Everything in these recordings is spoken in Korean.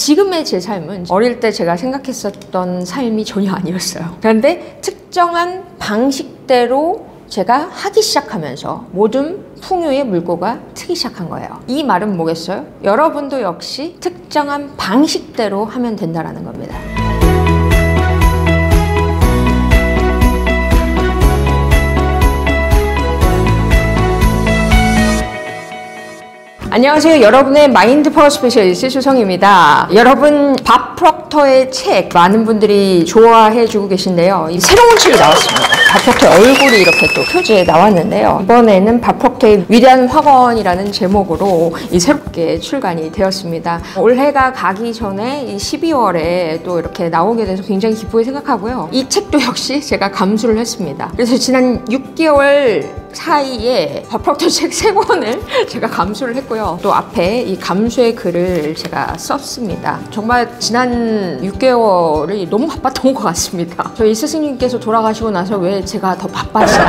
지금의 제 삶은 어릴 때 제가 생각했었던 삶이 전혀 아니었어요. 그런데 특정한 방식대로 제가 하기 시작하면서 모든 풍요의 물꼬가 트기 시작한 거예요. 이 말은 뭐겠어요? 여러분도 역시 특정한 방식대로 하면 된다는 겁니다. 안녕하세요. 여러분의 마인드 파워 스페셜리스트 수성입니다. 여러분, 밥 프록터의 책 많은 분들이 좋아해 주고 계신데요. 새로운 책이 나왔습니다. 밥 프록터의 얼굴이 이렇게 또 표지에 나왔는데요. 이번에는 밥 프록터의 위대한 확언이라는 제목으로 새롭게 출간이 되었습니다. 올해가 가기 전에 이 12월에 또 이렇게 나오게 돼서 굉장히 기쁘게 생각하고요. 이 책도 역시 제가 감수를 했습니다. 그래서 지난 6개월 사이에 밥 프록터 책 3권을 제가 감수를 했고요. 또 앞에 이 감수의 글을 제가 썼습니다. 정말 지난 6개월이 너무 바빴던 것 같습니다. 저희 스승님께서 돌아가시고 나서 왜 제가 더 바빴어요?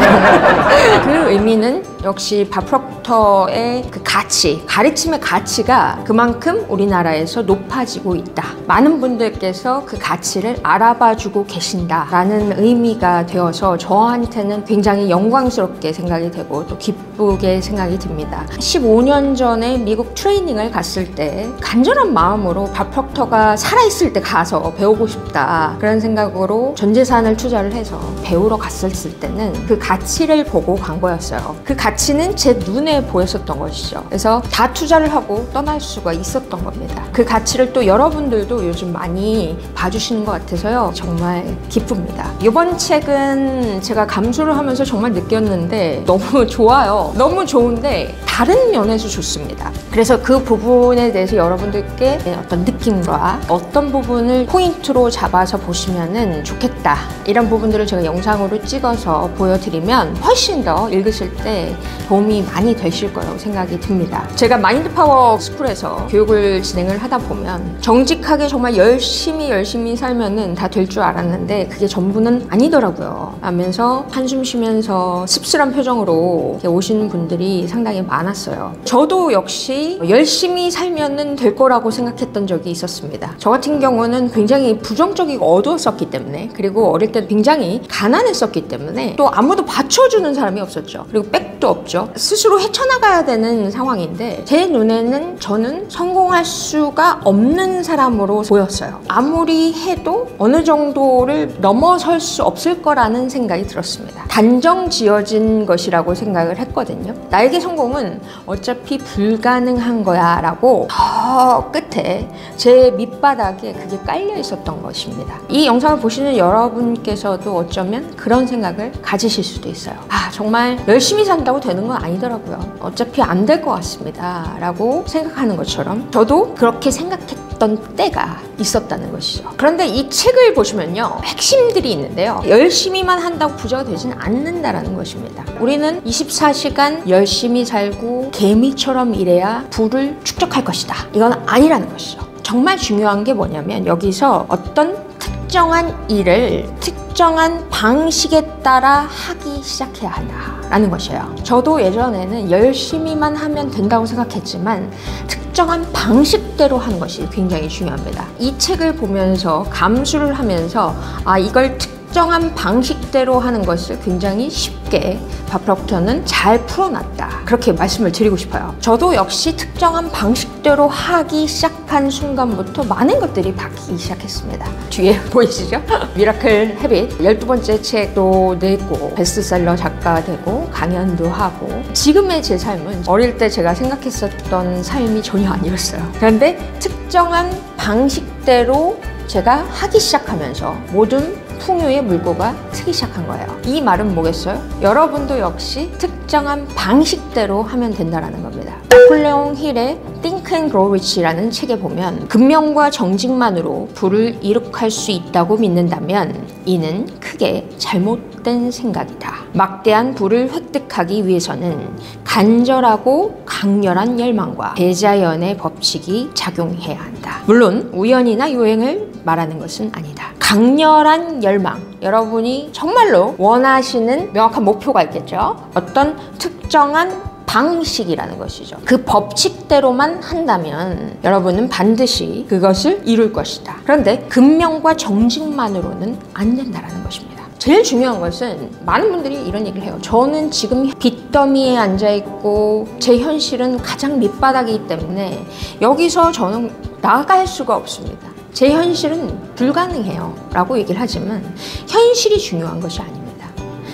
그 의미는 역시 밥 프록터의 그 가치, 가르침의 가치가 그만큼 우리나라에서 높아지고 있다. 많은 분들께서 그 가치를 알아봐주고 계신다라는 의미가 되어서 저한테는 굉장히 영광스럽게 생각이 되고 또 기쁘게 생각이 듭니다. 15년 전에 미국 트레이닝을 갔을 때 간절한 마음으로 밥 프록터가 살아있을 때 가서 배우고 싶다 그런 생각으로 전 재산을 투자를 해서 배우러 갔을 때는 그 가치를 보고 간 거였어요. 그 가치는 제 눈에 보였었던 것이죠. 그래서 다 투자를 하고 떠날 수가 있었던 겁니다. 그 가치를 또 여러분들도 요즘 많이 봐주시는 것 같아서요. 정말 기쁩니다. 이번 책은 제가 감수를 하면서 정말 느꼈는데 너무 좋아요. 너무 좋은데 다른 면에서 좋습니다. 그래서 그 부분에 대해서 여러분들께 어떤 느낌과 어떤 부분을 포인트로 잡아서 보시면 좋겠다. 이런 부분들을 제가 영상으로 찍어서 보여드리면 훨씬 더 읽으실 때 도움이 많이 되실 거라고 생각이 듭니다. 제가 마인드 파워 스쿨에서 교육을 진행을 하다 보면 정직하게 정말 열심히 살면은 다 될 줄 알았는데 그게 전부는 아니더라고요. 하면서 한숨 쉬면서 씁쓸한 표정으로 오시는 분들이 상당히 많았어요. 저도 역시 열심히 살면은 될 거라고 생각했던 적이 있었습니다. 저 같은 경우는 굉장히 부정적이고 어두웠었기 때문에, 그리고 어릴 때 굉장히 가난했었기 때문에 또 아무도 받쳐주는 사람이 없었죠. 그리고 백도 없죠. 스스로 헤쳐나가야 되는 상황인데 제 눈에는 저는 성공할 수가 없는 사람으로 보였어요. 아무리 해도 어느 정도를 넘어설 수 없을 거라는 생각이 들었습니다. 단정 지어진 것이라고 생각을 했거든요. 나에게 성공은 어차피 불가능한 거야 라고 저 끝에 제 밑바닥에 그게 깔려 있었던 것입니다. 이 영상을 보시는 여러분께서도 어쩌면 그런 생각을 가지실 수도 있어요. 정말 열심히 산다고 되는 건 아니더라고요. 어차피 안 될 것 같습니다 라고 생각하는 것처럼 저도 그렇게 생각했던 때가 있었다는 것이죠. 그런데 이 책을 보시면요, 핵심들이 있는데요, 열심히만 한다고 부자가 되지는 않는다라는 것입니다. 우리는 24시간 열심히 살고 개미처럼 일해야 부를 축적할 것이다. 이건 아니라는 것이죠. 정말 중요한 게 뭐냐면 여기서 어떤 특정한 일을 특정한 방식에 따라 하기 시작해야 한다라는 것이에요. 저도 예전에는 열심히만 하면 된다고 생각했지만 특정한 방식대로 하는 것이 굉장히 중요합니다. 이 책을 보면서 감수를 하면서 이걸 특정한 방식대로 하는 것을 굉장히 쉽게 밥 프록터는 잘 풀어놨다. 그렇게 말씀을 드리고 싶어요. 저도 역시 특정한 방식대로 하기 시작한 순간부터 많은 것들이 바뀌기 시작했습니다. 뒤에 보이시죠? 미라클 헤빗 12번째 책도 냈고 베스트셀러 작가가 되고 강연도 하고, 지금의 제 삶은 어릴 때 제가 생각했었던 삶이 전혀 아니었어요. 그런데 특정한 방식대로 제가 하기 시작하면서 모든 풍요의 물꼬가 트기 시작한 거예요. 이 말은 뭐겠어요? 여러분도 역시 특정한 방식대로 하면 된다는 겁니다. 나폴레옹 힐의 Think and Grow Rich라는 책에 보면 근면과 정직만으로 부를 이룩할 수 있다고 믿는다면 이는 크게 잘못된 생각이다. 막대한 부를 획득하기 위해서는 간절하고 강렬한 열망과 대자연의 법칙이 작용해야 한다. 물론 우연이나 요행을 말하는 것은 아니다. 강렬한 열망, 여러분이 정말로 원하시는 명확한 목표가 있겠죠. 어떤 특정한 방식이라는 것이죠. 그 법칙대로만 한다면 여러분은 반드시 그것을 이룰 것이다. 그런데 근면과 정직만으로는 안 된다라는 것입니다. 제일 중요한 것은 많은 분들이 이런 얘기를 해요. 저는 지금 빚더미에 앉아있고 제 현실은 가장 밑바닥이기 때문에 여기서 저는 나아갈 수가 없습니다. 제 현실은 불가능해요 라고 얘기를 하지만 현실이 중요한 것이 아닙니다.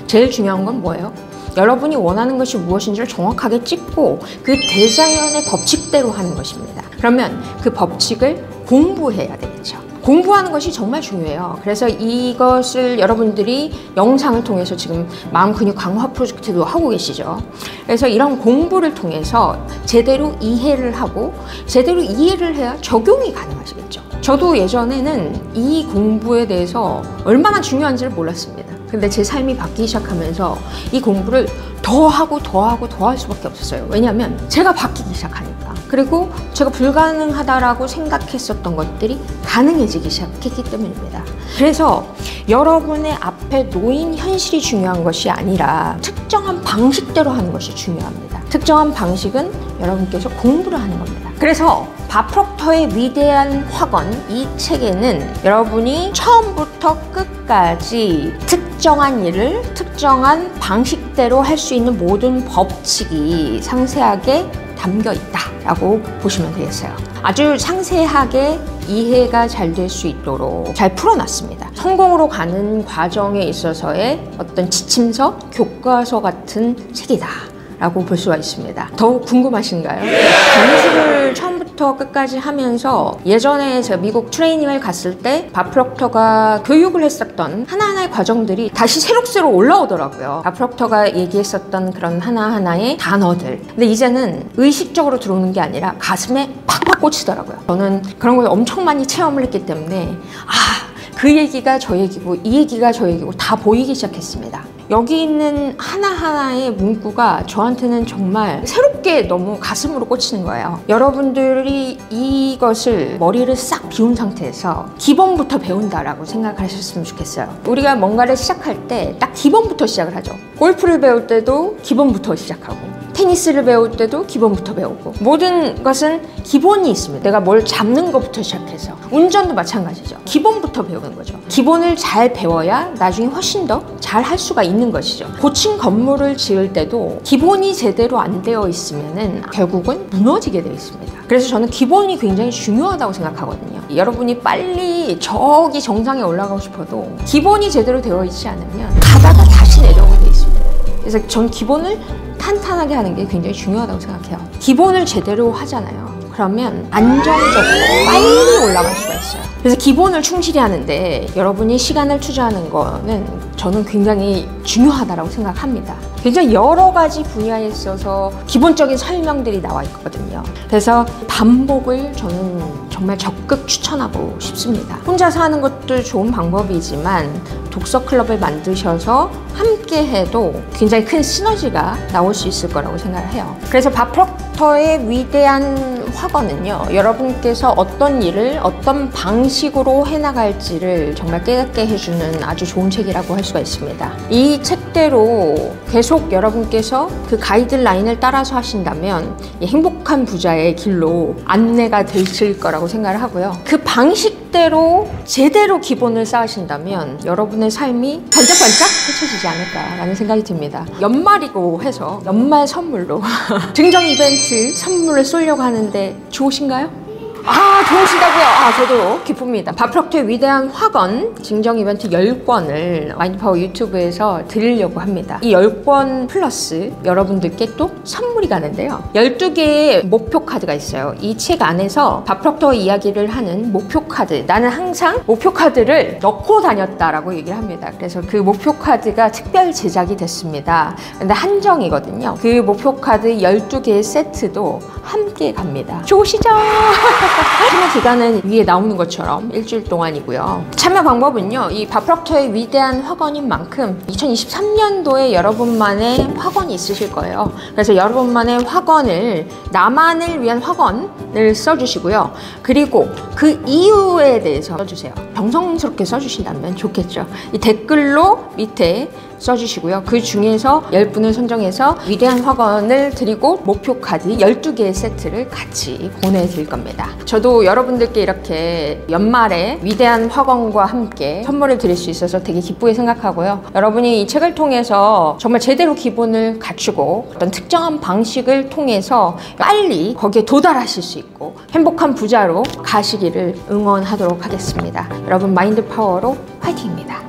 제일 중요한 건 뭐예요? 여러분이 원하는 것이 무엇인지를 정확하게 찍고 그 대자연의 법칙대로 하는 것입니다. 그러면 그 법칙을 공부해야 되겠죠. 공부하는 것이 정말 중요해요. 그래서 이것을 여러분들이 영상을 통해서 지금 마음 근육 강화 프로젝트도 하고 계시죠. 그래서 이런 공부를 통해서 제대로 이해를 하고 제대로 이해를 해야 적용이 가능하시겠죠. 저도 예전에는 이 공부에 대해서 얼마나 중요한지를 몰랐습니다. 근데 제 삶이 바뀌기 시작하면서 이 공부를 더 하고 더 할 수밖에 없었어요. 왜냐하면 제가 바뀌기 시작하니까. 그리고 제가 불가능하다라고 생각했었던 것들이 가능해지기 시작했기 때문입니다. 그래서 여러분의 앞에 놓인 현실이 중요한 것이 아니라 특정한 방식대로 하는 것이 중요합니다. 특정한 방식은 여러분께서 공부를 하는 겁니다. 그래서 밥 프록터의 위대한 확언, 이 책에는 여러분이 처음부터 끝까지 특정한 일을 특정한 방식대로 할 수 있는 모든 법칙이 상세하게 담겨 있다라고 보시면 되겠어요. 아주 상세하게 이해가 잘 될 수 있도록 잘 풀어놨습니다. 성공으로 가는 과정에 있어서의 어떤 지침서, 교과서 같은 책이다 라고 볼 수가 있습니다. 더 궁금하신가요? 강의를 처음부터 끝까지 하면서 예전에 제가 미국 트레이닝을 갔을 때 밥 프록터가 교육을 했었던 하나하나의 과정들이 다시 새록새록 올라오더라고요. 밥 프록터가 얘기했었던 그런 하나하나의 단어들. 근데 이제는 의식적으로 들어오는 게 아니라 가슴에 팍팍 꽂히더라고요. 저는 그런 걸 엄청 많이 체험을 했기 때문에 그 얘기가 저 얘기고 이 얘기가 저 얘기고 다 보이기 시작했습니다. 여기 있는 하나하나의 문구가 저한테는 정말 새롭게 너무 가슴으로 꽂히는 거예요. 여러분들이 이것을 머리를 싹 비운 상태에서 기본부터 배운다라고 생각하셨으면 좋겠어요. 우리가 뭔가를 시작할 때 딱 기본부터 시작을 하죠. 골프를 배울 때도 기본부터 시작하고 테니스를 배울 때도 기본부터 배우고 모든 것은 기본이 있습니다. 내가 뭘 잡는 것부터 시작해서 운전도 마찬가지죠. 기본부터 배우는 거죠. 기본을 잘 배워야 나중에 훨씬 더 잘 할 수가 있는 것이죠. 고층 건물을 지을 때도 기본이 제대로 안 되어 있으면은 결국은 무너지게 되어 있습니다. 그래서 저는 기본이 굉장히 중요하다고 생각하거든요. 여러분이 빨리 저기 정상에 올라가고 싶어도 기본이 제대로 되어 있지 않으면 가다가 다시 내려오게 되어 있습니다. 그래서 전 기본을 탄탄하게 하는 게 굉장히 중요하다고 생각해요. 기본을 제대로 하잖아요. 그러면 안정적으로 빨리 올라갈 수가 있어요. 그래서 기본을 충실히 하는데 여러분이 시간을 투자하는 거는 저는 굉장히 중요하다고 생각합니다. 굉장히 여러 가지 분야에 있어서 기본적인 설명들이 나와 있거든요. 그래서 반복을 저는 정말 적극 추천하고 싶습니다. 혼자서 하는 것도 좋은 방법이지만 독서 클럽을 만드셔서 함께 해도 굉장히 큰 시너지가 나올 수 있을 거라고 생각을 해요. 그래서 밥 프록터의 위대한 확언은요, 여러분께서 어떤 일을 어떤 방식으로 해나갈지를 정말 깨닫게 해주는 아주 좋은 책이라고 할 수가 있습니다. 이 책대로 계속 여러분께서 그 가이드라인을 따라서 하신다면 행복한 부자의 길로 안내가 되실 거라고 생각을 하고요. 그 방식대로 제대로 기본을 쌓으신다면 여러분의 삶이 반짝반짝 펼쳐지지 않을까라는 생각이 듭니다. 연말이고 해서 연말 선물로 증정 이벤트 선물을 쏘려고 하는데 좋으신가요? 좋으시다고요? 저도 기쁩니다. 밥 프록터의 위대한 확언 증정 이벤트 10권을 마인드파워 유튜브에서 드리려고 합니다. 이 10권 플러스 여러분들께 또 선물이 가는데요. 12개의 목표 카드가 있어요. 이 책 안에서 밥 프록터 이야기를 하는 목표 카드, 나는 항상 목표 카드를 넣고 다녔다라고 얘기를 합니다. 그래서 그 목표 카드가 특별 제작이 됐습니다. 근데 한정이거든요. 그 목표 카드 12개의 세트도 함께 갑니다. 좋으시죠? 참여 기간은 위에 나오는 것처럼 일주일 동안이고요. 참여 방법은요. 이 밥프록터의 위대한 확언인 만큼 2023년도에 여러분만의 확언이 있으실 거예요. 그래서 여러분만의 확언을, 나만을 위한 확언을 써주시고요. 그리고 그 이유에 대해서 써주세요. 정성스럽게 써주신다면 좋겠죠. 이 댓글로 밑에 써주시고요. 그 중에서 10분을 선정해서 위대한 확언을 드리고 목표 카드 12개의 세트를 같이 보내드릴 겁니다. 저도 여러분들께 이렇게 연말에 위대한 확언과 함께 선물을 드릴 수 있어서 되게 기쁘게 생각하고요. 여러분이 이 책을 통해서 정말 제대로 기본을 갖추고 어떤 특정한 방식을 통해서 빨리 거기에 도달하실 수 있고 행복한 부자로 가시기를 응원하도록 하겠습니다. 여러분 마인드 파워로 화이팅입니다.